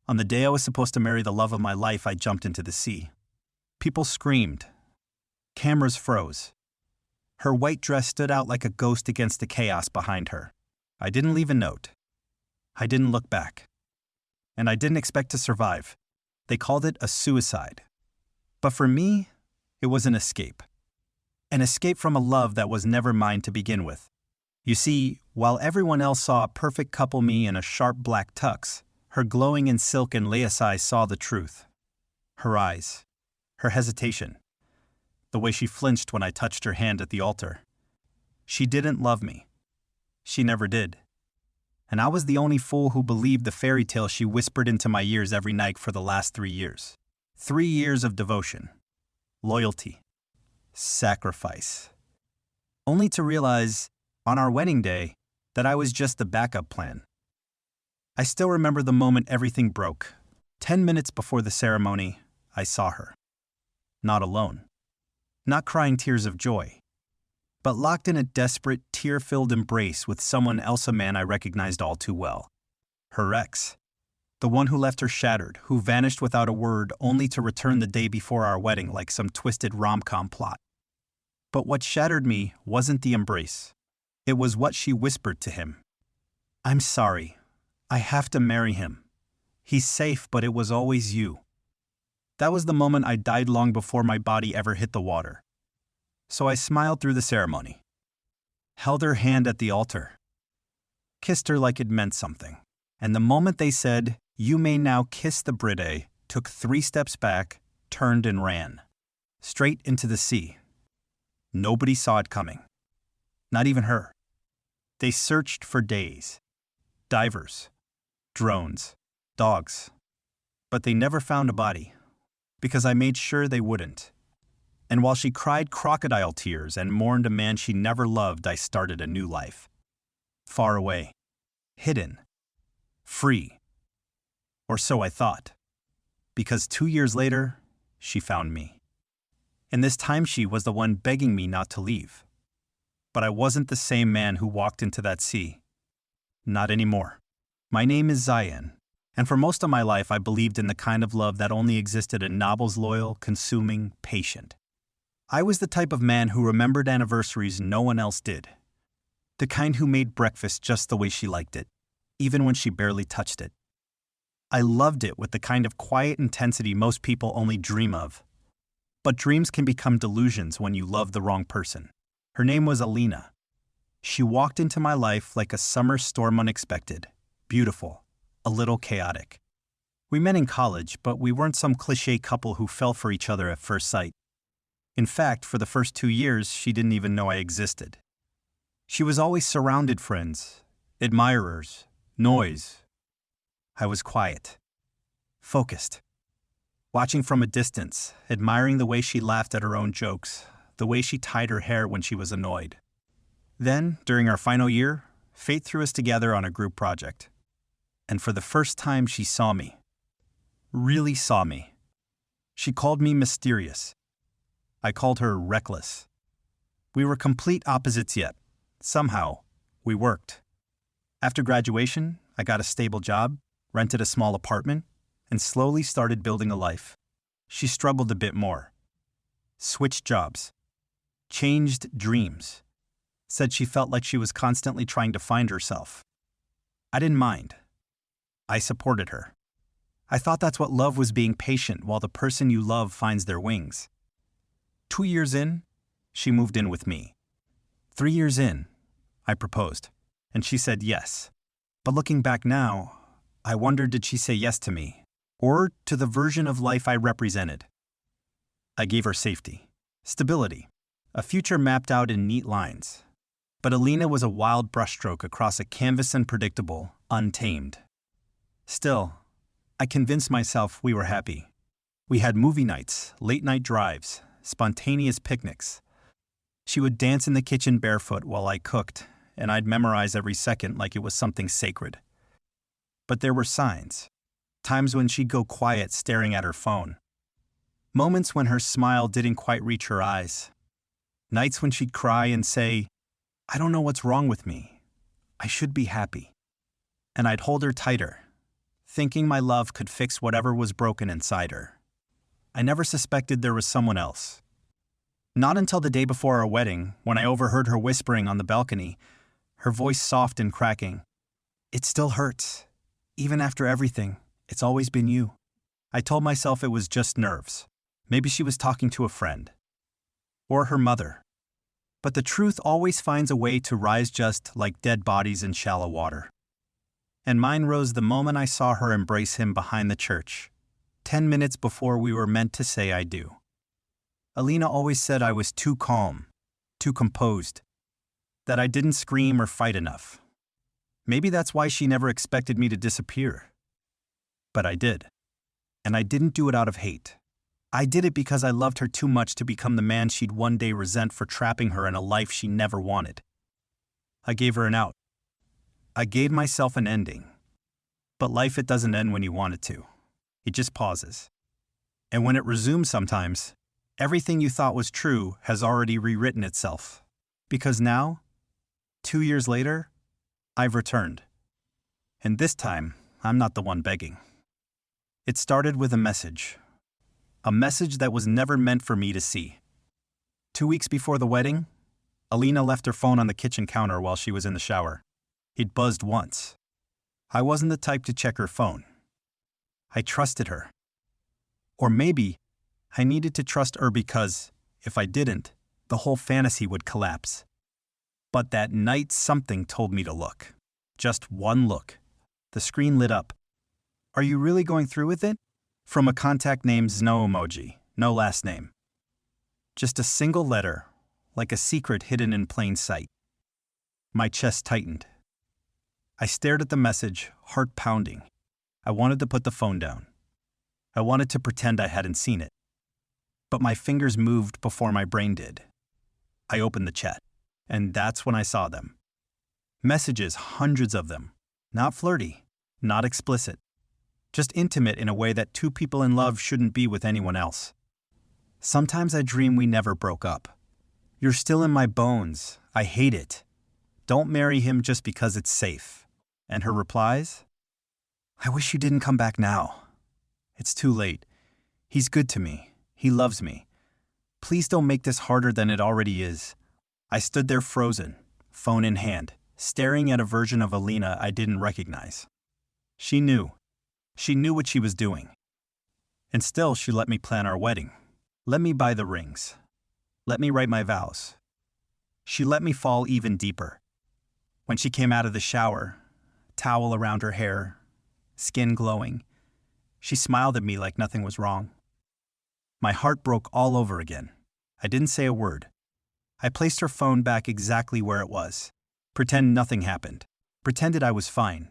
On the day I was supposed to marry the love of my life, I jumped into the sea. People screamed. Cameras froze. Her white dress stood out like a ghost against the chaos behind her. I didn't leave a note. I didn't look back. And I didn't expect to survive. They called it a suicide. But for me, it was an escape. An escape from a love that was never mine to begin with. You see, while everyone else saw a perfect couple me in a sharp black tux, her glowing in silk and lace eyes saw the truth. Her eyes. Her hesitation. The way she flinched when I touched her hand at the altar. She didn't love me. She never did. And I was the only fool who believed the fairy tale she whispered into my ears every night for the last 3 years. 3 years of devotion, loyalty, sacrifice. Only to realize, on our wedding day, that I was just the backup plan. I still remember the moment everything broke. 10 minutes before the ceremony, I saw her. Not alone. Not crying tears of joy. But locked in a desperate, tear-filled embrace with someone else, a man I recognized all too well. Her ex. The one who left her shattered, who vanished without a word only to return the day before our wedding like some twisted rom-com plot. But what shattered me wasn't the embrace. It was what she whispered to him. "I'm sorry. I have to marry him. He's safe, but it was always you." That was the moment I died long before my body ever hit the water. So I smiled through the ceremony. Held her hand at the altar. Kissed her like it meant something. And the moment they said, "You may now kiss the bride," took 3 steps back, turned and ran. Straight into the sea. Nobody saw it coming. Not even her. They searched for days. Divers. Drones. Dogs. But they never found a body. Because I made sure they wouldn't. And while she cried crocodile tears and mourned a man she never loved, I started a new life. Far away. Hidden. Free. Or so I thought. Because 2 years later, she found me. And this time she was the one begging me not to leave. But I wasn't the same man who walked into that sea. Not anymore. My name is Zayan. And for most of my life I believed in the kind of love that only existed in novels, loyal, consuming, patient. I was the type of man who remembered anniversaries no one else did. The kind who made breakfast just the way she liked it, even when she barely touched it. I loved it with the kind of quiet intensity most people only dream of. But dreams can become delusions when you love the wrong person. Her name was Alina. She walked into my life like a summer storm, unexpected, beautiful, a little chaotic. We met in college, but we weren't some cliché couple who fell for each other at first sight. In fact, for the first 2 years, she didn't even know I existed. She was always surrounded friends, admirers, noise. I was quiet, focused, watching from a distance, admiring the way she laughed at her own jokes, the way she tied her hair when she was annoyed. Then, during our final year, fate threw us together on a group project. And for the first time, she saw me. Really saw me. She called me mysterious. I called her reckless. We were complete opposites yet. Somehow, we worked. After graduation, I got a stable job, rented a small apartment, and slowly started building a life. She struggled a bit more. Switched jobs. Changed dreams. Said she felt like she was constantly trying to find herself. I didn't mind. I supported her. I thought that's what love was, being patient while the person you love finds their wings. 2 years in, she moved in with me. 3 years in, I proposed, and she said yes. But looking back now, I wonder, did she say yes to me, or to the version of life I represented? I gave her safety, stability, a future mapped out in neat lines. But Alina was a wild brushstroke across a canvas, unpredictable, untamed. Still, I convinced myself we were happy. We had movie nights, late-night drives, spontaneous picnics. She would dance in the kitchen barefoot while I cooked, and I'd memorize every second like it was something sacred. But there were signs. Times when she'd go quiet staring at her phone. Moments when her smile didn't quite reach her eyes. Nights when she'd cry and say, "I don't know what's wrong with me. I should be happy." And I'd hold her tighter, thinking my love could fix whatever was broken inside her. I never suspected there was someone else. Not until the day before our wedding, when I overheard her whispering on the balcony, her voice soft and cracking. "It still hurts. Even after everything, it's always been you." I told myself it was just nerves. Maybe she was talking to a friend. Or her mother. But the truth always finds a way to rise just like dead bodies in shallow water. And mine rose the moment I saw her embrace him behind the church, 10 minutes before we were meant to say I do. Alina always said I was too calm, too composed, that I didn't scream or fight enough. Maybe that's why she never expected me to disappear. But I did. And I didn't do it out of hate. I did it because I loved her too much to become the man she'd one day resent for trapping her in a life she never wanted. I gave her an out. I gave myself an ending. But life, it doesn't end when you want it to. It just pauses. And when it resumes sometimes, everything you thought was true has already rewritten itself. Because now, 2 years later, I've returned. And this time, I'm not the one begging. It started with a message. A message that was never meant for me to see. 2 weeks before the wedding, Alina left her phone on the kitchen counter while she was in the shower. It buzzed once. I wasn't the type to check her phone. I trusted her. Or maybe I needed to trust her because, if I didn't, the whole fantasy would collapse. But that night something told me to look. Just one look. The screen lit up. "Are you really going through with it?" From a contact name's no emoji, no last name. Just a single letter, like a secret hidden in plain sight. My chest tightened. I stared at the message, heart pounding. I wanted to put the phone down. I wanted to pretend I hadn't seen it. But my fingers moved before my brain did. I opened the chat, and that's when I saw them. Messages, hundreds of them. Not flirty, not explicit. Just intimate in a way that two people in love shouldn't be with anyone else. "Sometimes I dream we never broke up. You're still in my bones. I hate it. Don't marry him just because it's safe." And her replies? "I wish you didn't come back now. It's too late. He's good to me. He loves me. Please don't make this harder than it already is." I stood there frozen, phone in hand, staring at a version of Alina I didn't recognize. She knew. She knew what she was doing. And still she let me plan our wedding. Let me buy the rings. Let me write my vows. She let me fall even deeper. When she came out of the shower, towel around her hair, skin glowing, she smiled at me like nothing was wrong. My heart broke all over again. I didn't say a word. I placed her phone back exactly where it was. Pretend nothing happened. Pretended I was fine.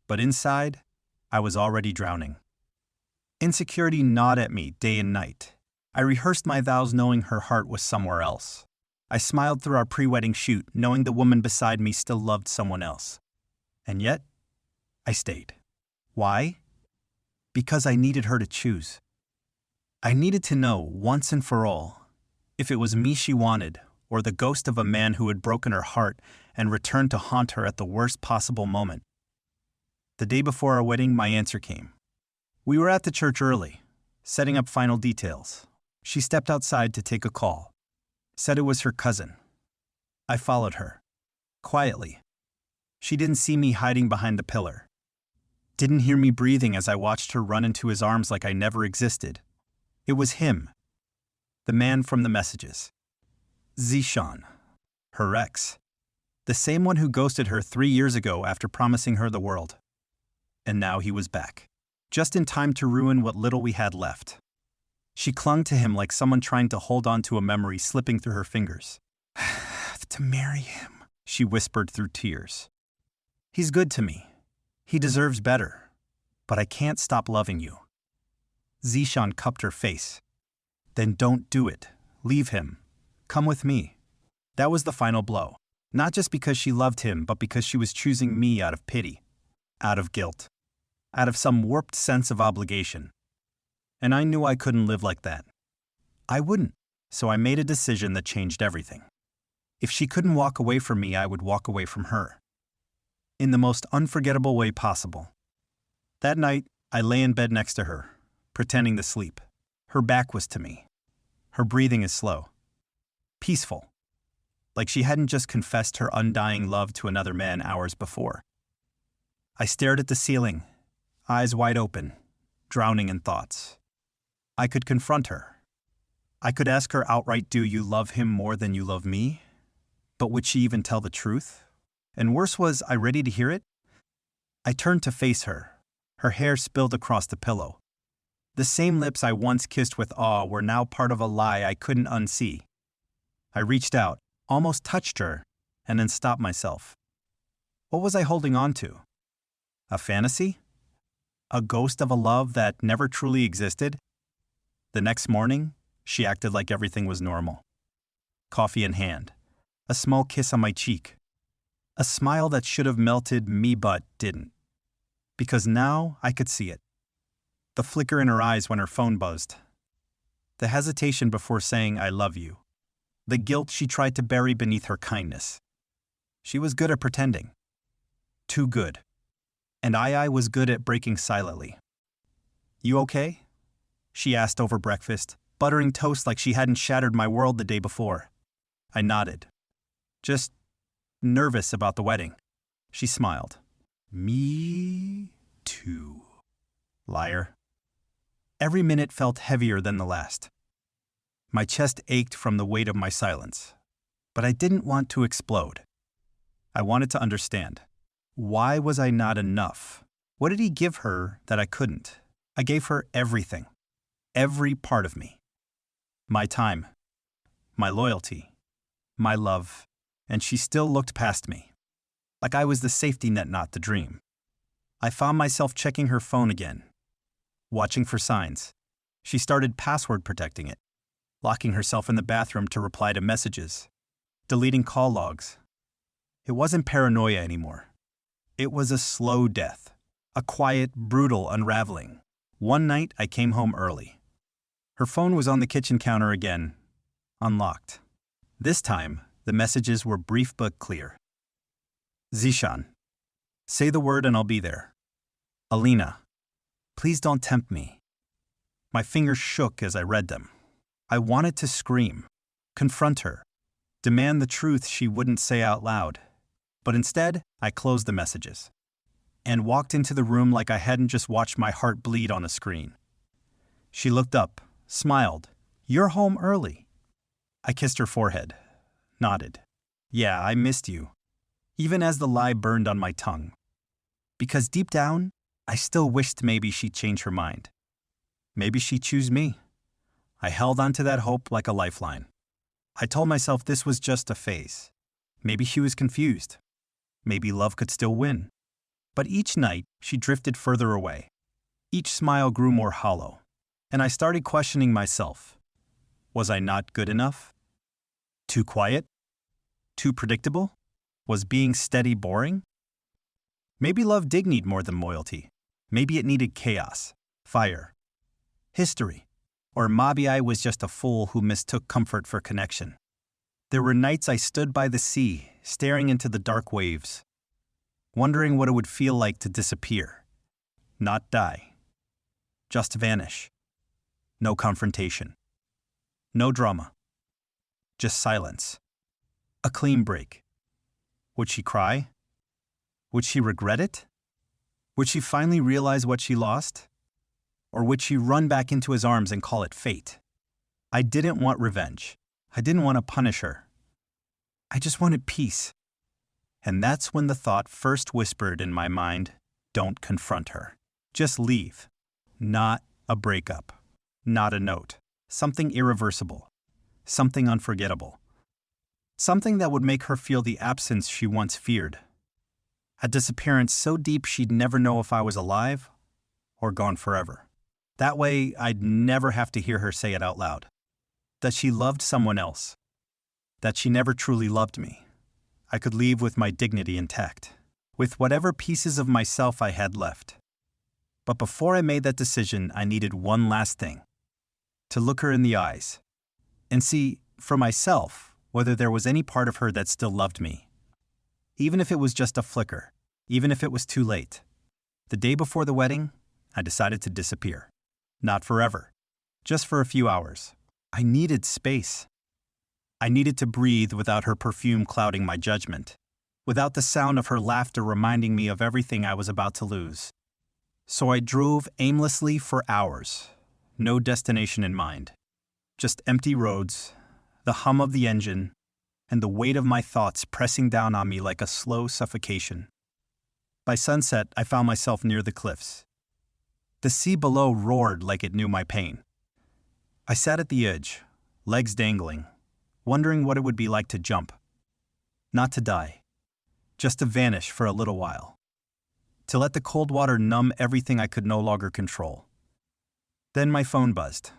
But inside, I was already drowning. Insecurity gnawed at me day and night. I rehearsed my vows knowing her heart was somewhere else. I smiled through our pre-wedding shoot knowing the woman beside me still loved someone else. And yet, I stayed. Why? Because I needed her to choose. I needed to know, once and for all, if it was me she wanted, or the ghost of a man who had broken her heart and returned to haunt her at the worst possible moment. The day before our wedding, my answer came. We were at the church early, setting up final details. She stepped outside to take a call. Said it was her cousin. I followed her. Quietly. She didn't see me hiding behind the pillar. Didn't hear me breathing as I watched her run into his arms like I never existed. It was him. The man from the messages. Zishan. Her ex. The same one who ghosted her 3 years ago after promising her the world. And now he was back. Just in time to ruin what little we had left. She clung to him like someone trying to hold on to a memory slipping through her fingers. "I have to marry him," she whispered through tears. "He's good to me. He deserves better. But I can't stop loving you." Zishan cupped her face. "Then don't do it. Leave him. Come with me." That was the final blow. Not just because she loved him, but because she was choosing me out of pity. Out of guilt. Out of some warped sense of obligation. And I knew I couldn't live like that. I wouldn't. So I made a decision that changed everything. If she couldn't walk away from me, I would walk away from her. In the most unforgettable way possible. That night, I lay in bed next to her, pretending to sleep. Her back was to me. Her breathing is slow. Peaceful. Like she hadn't just confessed her undying love to another man hours before. I stared at the ceiling, eyes wide open, drowning in thoughts. I could confront her. I could ask her outright, do you love him more than you love me? But would she even tell the truth? And worse, was I ready to hear it? I turned to face her. Her hair spilled across the pillow. The same lips I once kissed with awe were now part of a lie I couldn't unsee. I reached out, almost touched her, and then stopped myself. What was I holding on to? A fantasy? A ghost of a love that never truly existed? The next morning, she acted like everything was normal. Coffee in hand, a small kiss on my cheek, a smile that should have melted me but didn't. Because now I could see it. The flicker in her eyes when her phone buzzed. The hesitation before saying I love you. The guilt she tried to bury beneath her kindness. She was good at pretending. Too good. And I was good at breaking silently. You okay? She asked over breakfast, buttering toast like she hadn't shattered my world the day before. I nodded. Just nervous about the wedding. She smiled. Me too. Liar. Every minute felt heavier than the last. My chest ached from the weight of my silence. But I didn't want to explode. I wanted to understand. Why was I not enough? What did he give her that I couldn't? I gave her everything. Every part of me. My time. My loyalty. My love. And she still looked past me. Like I was the safety net, not the dream. I found myself checking her phone again. Watching for signs. She started password protecting it. Locking herself in the bathroom to reply to messages. Deleting call logs. It wasn't paranoia anymore. It was a slow death. A quiet, brutal unraveling. One night, I came home early. Her phone was on the kitchen counter again, unlocked. This time, the messages were brief but clear. Zishan. Say the word and I'll be there. Alina. Please don't tempt me. My fingers shook as I read them. I wanted to scream, confront her, demand the truth she wouldn't say out loud. But instead, I closed the messages and walked into the room like I hadn't just watched my heart bleed on a screen. She looked up, smiled. You're home early. I kissed her forehead, nodded. Yeah, I missed you. Even as the lie burned on my tongue. Because deep down, I still wished maybe she'd change her mind. Maybe she'd choose me. I held onto that hope like a lifeline. I told myself this was just a phase. Maybe she was confused. Maybe love could still win. But each night, she drifted further away. Each smile grew more hollow. And I started questioning myself. Was I not good enough? Too quiet? Too predictable? Was being steady boring? Maybe love did need more than loyalty. Maybe it needed chaos, fire, history. Or maybe I was just a fool who mistook comfort for connection. There were nights I stood by the sea, staring into the dark waves, wondering what it would feel like to disappear, not die, just vanish. No confrontation, no drama, just silence. A clean break. Would she cry? Would she regret it? Would she finally realize what she lost? Or would she run back into his arms and call it fate? I didn't want revenge. I didn't want to punish her. I just wanted peace. And that's when the thought first whispered in my mind, don't confront her. Just leave. Not a breakup. Not a note. Something irreversible. Something unforgettable. Something that would make her feel the absence she once feared. A disappearance so deep she'd never know if I was alive or gone forever. That way, I'd never have to hear her say it out loud. That she loved someone else. That she never truly loved me. I could leave with my dignity intact. With whatever pieces of myself I had left. But before I made that decision, I needed one last thing. To look her in the eyes. And see, for myself, whether there was any part of her that still loved me. Even if it was just a flicker. Even if it was too late. The day before the wedding, I decided to disappear. Not forever, just for a few hours. I needed space. I needed to breathe without her perfume clouding my judgment, without the sound of her laughter reminding me of everything I was about to lose. So I drove aimlessly for hours, no destination in mind. Just empty roads, the hum of the engine, and the weight of my thoughts pressing down on me like a slow suffocation. By sunset, I found myself near the cliffs. The sea below roared like it knew my pain. I sat at the edge, legs dangling, wondering what it would be like to jump. Not to die, just to vanish for a little while. To let the cold water numb everything I could no longer control. Then my phone buzzed.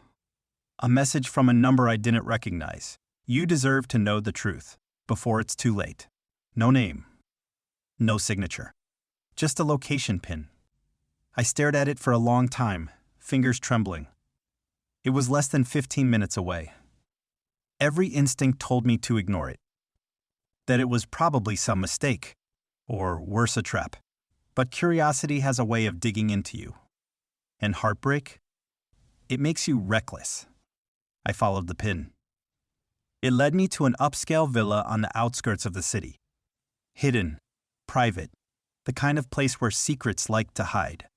A message from a number I didn't recognize. You deserve to know the truth before it's too late. No name. No signature. Just a location pin. I stared at it for a long time, fingers trembling. It was less than 15 minutes away. Every instinct told me to ignore it. That it was probably some mistake, or worse, a trap. But curiosity has a way of digging into you. And heartbreak? It makes you reckless. I followed the pin. It led me to an upscale villa on the outskirts of the city. Hidden, private, the kind of place where secrets like to hide.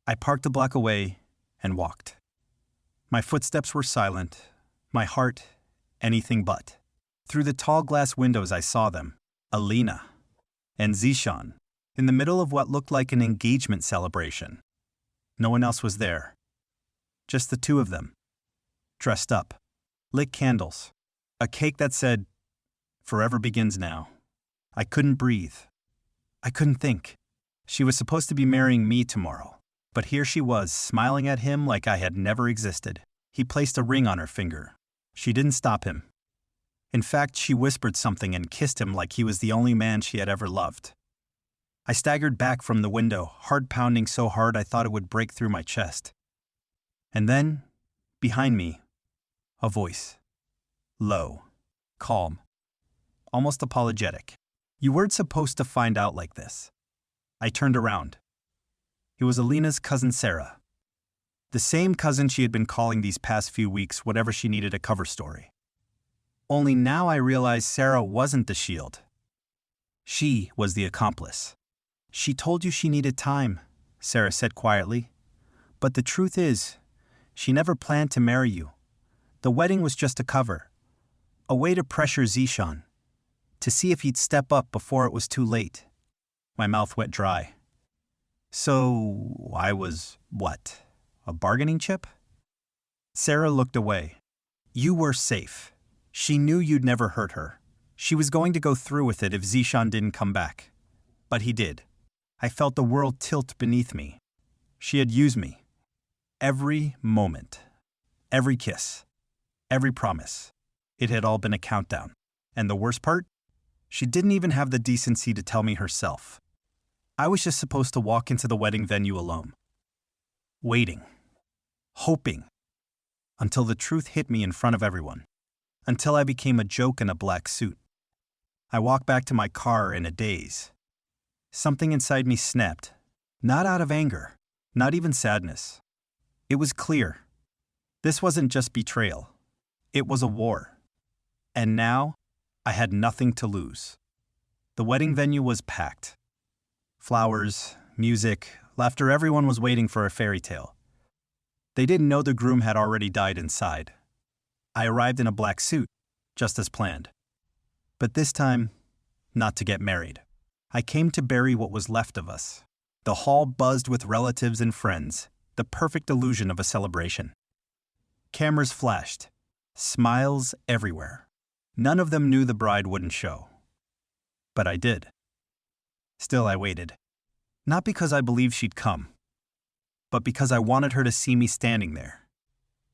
I parked a block away and walked. My footsteps were silent, my heart anything but. Through the tall glass windows I saw them, Alina and Zishan, in the middle of what looked like an engagement celebration. No one else was there. Just the two of them. Dressed up, lit candles, a cake that said, "Forever begins now." I couldn't breathe. I couldn't think. She was supposed to be marrying me tomorrow, but here she was, smiling at him like I had never existed. He placed a ring on her finger. She didn't stop him. In fact, she whispered something and kissed him like he was the only man she had ever loved. I staggered back from the window, heart pounding so hard I thought it would break through my chest. And then, behind me, a voice. Low, calm, almost apologetic. "You weren't supposed to find out like this." I turned around. It was Alina's cousin Sarah. The same cousin she had been calling these past few weeks whenever she needed a cover story. Only now I realized Sarah wasn't the shield. She was the accomplice. "She told you she needed time," Sarah said quietly. "But the truth is, she never planned to marry you. The wedding was just a cover. A way to pressure Zishan. To see if he'd step up before it was too late." My mouth went dry. "So, I was, what, a bargaining chip?" Sarah looked away. "You were safe. She knew you'd never hurt her. She was going to go through with it if Zishan didn't come back. But he did. I felt the world tilt beneath me. She had used me. Every moment. Every kiss. Every promise. It had all been a countdown. And the worst part? She didn't even have the decency to tell me herself. I was just supposed to walk into the wedding venue alone. Waiting. Hoping. Until the truth hit me in front of everyone. Until I became a joke in a black suit. I walked back to my car in a daze. Something inside me snapped. Not out of anger. Not even sadness. It was clear. This wasn't just betrayal. It was a war. And now, I had nothing to lose. The wedding venue was packed. Flowers, music, laughter, everyone was waiting for a fairy tale. They didn't know the groom had already died inside. I arrived in a black suit, just as planned. But this time, not to get married. I came to bury what was left of us. The hall buzzed with relatives and friends, the perfect illusion of a celebration. Cameras flashed, smiles everywhere. None of them knew the bride wouldn't show. But I did. Still, I waited. Not because I believed she'd come, but because I wanted her to see me standing there.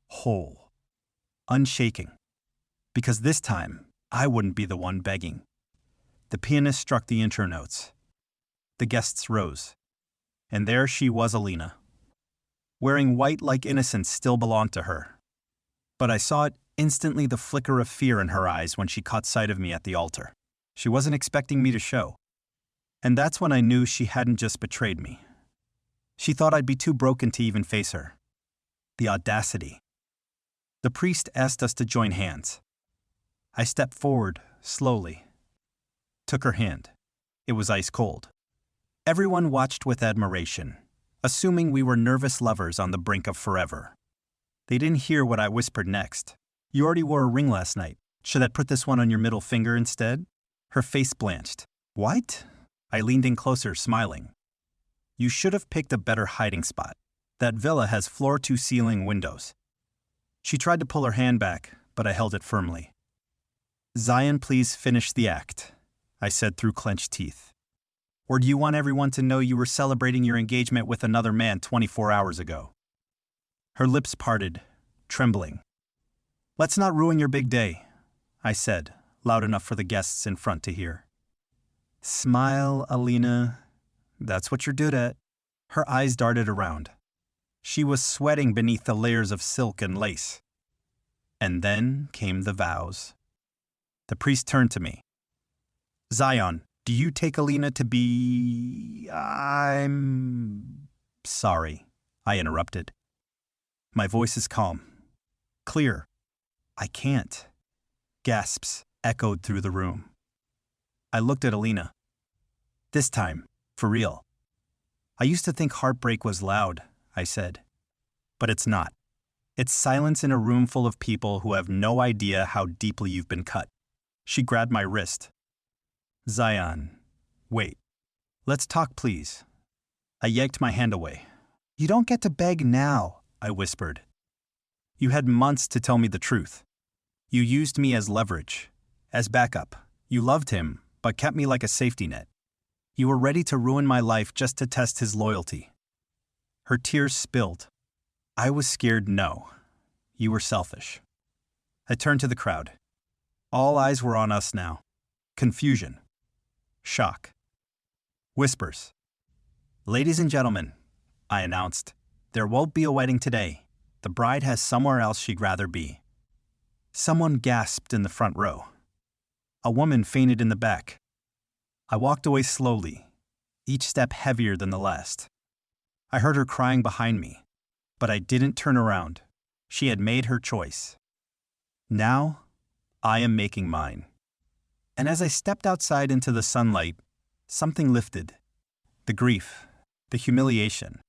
Whole. Unshaking. Because this time, I wouldn't be the one begging. The pianist struck the intro notes. The guests rose. And there she was, Alina. Wearing white like innocence still belonged to her. But I saw instantly the flicker of fear in her eyes when she caught sight of me at the altar. She wasn't expecting me to show. And that's when I knew she hadn't just betrayed me. She thought I'd be too broken to even face her. The audacity. The priest asked us to join hands. I stepped forward, slowly. Took her hand. It was ice cold. Everyone watched with admiration, assuming we were nervous lovers on the brink of forever. They didn't hear what I whispered next. You already wore a ring last night. Should I put this one on your middle finger instead? Her face blanched. What? I leaned in closer, smiling. You should have picked a better hiding spot. That villa has floor-to-ceiling windows. She tried to pull her hand back, but I held it firmly. Zion, please finish the act, I said through clenched teeth. Or do you want everyone to know you were celebrating your engagement with another man 24 hours ago? Her lips parted, trembling. Let's not ruin your big day, I said, loud enough for the guests in front to hear. Smile, Alina. That's what you're good at. Her eyes darted around. She was sweating beneath the layers of silk and lace. And then came the vows. The priest turned to me. Zion, do you take Alina to be... I'm... sorry, I interrupted. My voice is calm. Clear. I can't. Gasps echoed through the room. I looked at Alina. This time, for real. I used to think heartbreak was loud, I said. But it's not. It's silence in a room full of people who have no idea how deeply you've been cut. She grabbed my wrist. Zion, wait. Let's talk, please. I yanked my hand away. You don't get to beg now, I whispered. You had months to tell me the truth. You used me as leverage, as backup. You loved him, but kept me like a safety net. You were ready to ruin my life just to test his loyalty. Her tears spilled. I was scared, no. You were selfish. I turned to the crowd. All eyes were on us now. Confusion. Shock. Whispers. Ladies and gentlemen, I announced, there won't be a wedding today. The bride has somewhere else she'd rather be. Someone gasped in the front row. A woman fainted in the back. I walked away slowly, each step heavier than the last. I heard her crying behind me, but I didn't turn around. She had made her choice. Now, I am making mine. And as I stepped outside into the sunlight, something lifted. The grief, the humiliation,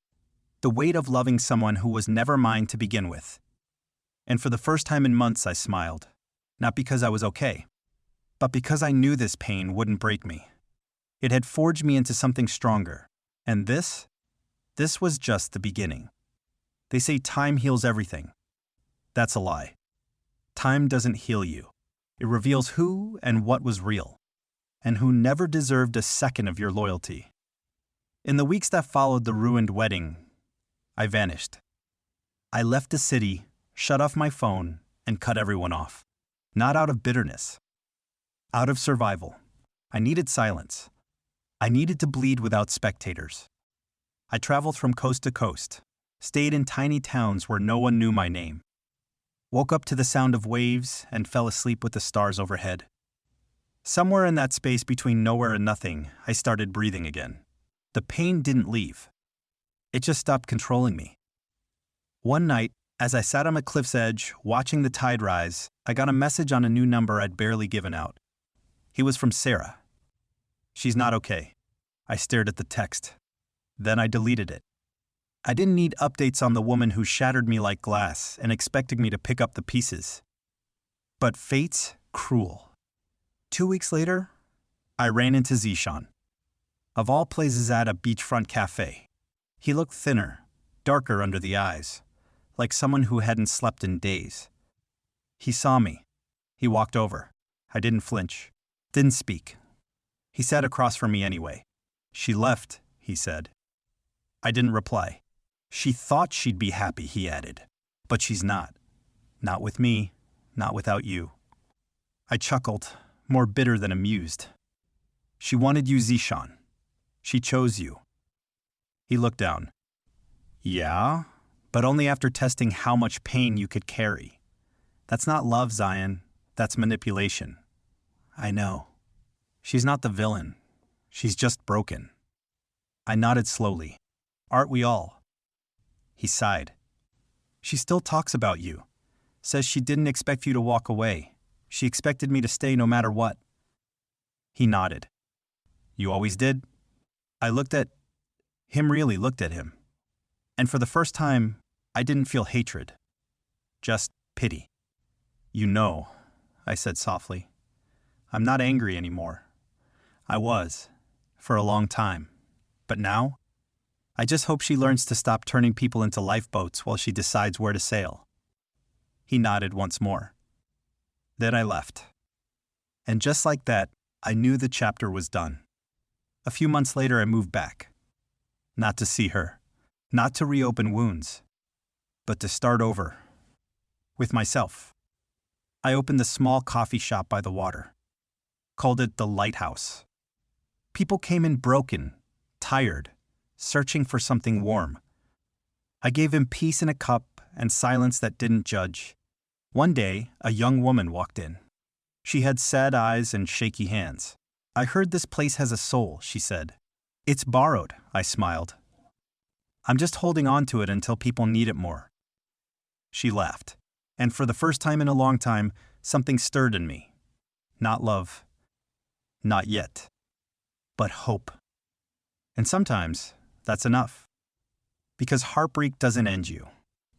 the weight of loving someone who was never mine to begin with. And for the first time in months, I smiled, not because I was okay, but because I knew this pain wouldn't break me. It had forged me into something stronger, and this was just the beginning. They say time heals everything. That's a lie. Time doesn't heal you. It reveals who and what was real, and who never deserved a second of your loyalty. In the weeks that followed the ruined wedding, I vanished. I left the city, shut off my phone, and cut everyone off. Not out of bitterness. Out of survival. I needed silence. I needed to bleed without spectators. I traveled from coast to coast, stayed in tiny towns where no one knew my name, woke up to the sound of waves and fell asleep with the stars overhead. Somewhere in that space between nowhere and nothing, I started breathing again. The pain didn't leave. It just stopped controlling me. One night, as I sat on a cliff's edge, watching the tide rise, I got a message on a new number I'd barely given out. He was from Sarah. She's not okay. I stared at the text. Then I deleted it. I didn't need updates on the woman who shattered me like glass and expected me to pick up the pieces. But fate's cruel. 2 weeks later, I ran into Zishan. Of all places, at a beachfront cafe. He looked thinner, darker under the eyes, like someone who hadn't slept in days. He saw me. He walked over. I didn't flinch. Didn't speak. He sat across from me anyway. She left, he said. I didn't reply. She thought she'd be happy, he added. But she's not. Not with me, not without you. I chuckled, more bitter than amused. She wanted you, Zishan. She chose you. He looked down. Yeah, but only after testing how much pain you could carry. That's not love, Zion. That's manipulation. I know. She's not the villain. She's just broken. I nodded slowly. Aren't we all? He sighed. She still talks about you. Says she didn't expect you to walk away. She expected me to stay no matter what. He nodded. You always did? I looked at him, really looked at him. And for the first time, I didn't feel hatred. Just pity. You know, I said softly. I'm not angry anymore. I was, for a long time. But now, I just hope she learns to stop turning people into lifeboats while she decides where to sail. He nodded once more. Then I left. And just like that, I knew the chapter was done. A few months later, I moved back. Not to see her, not to reopen wounds, but to start over. With myself. I opened a small coffee shop by the water. Called it the Lighthouse. People came in broken, tired, searching for something warm. I gave him peace in a cup and silence that didn't judge. One day, a young woman walked in. She had sad eyes and shaky hands. I heard this place has a soul, she said. It's borrowed, I smiled. I'm just holding on to it until people need it more. She laughed, and for the first time in a long time, something stirred in me. Not love. Not yet. But hope. And sometimes, that's enough. Because heartbreak doesn't end you.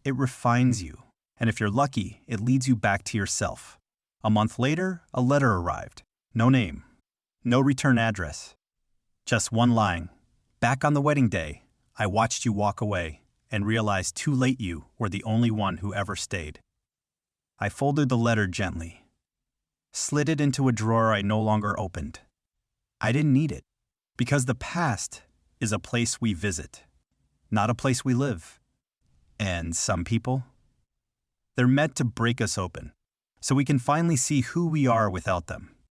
It refines you. And if you're lucky, it leads you back to yourself. A month later, a letter arrived. No name. No return address. Just one line. Back on the wedding day, I watched you walk away and realized too late you were the only one who ever stayed. I folded the letter gently. Slid it into a drawer I no longer opened. I didn't need it. Because the past is a place we visit, not a place we live. And some people, they're meant to break us open, so we can finally see who we are without them.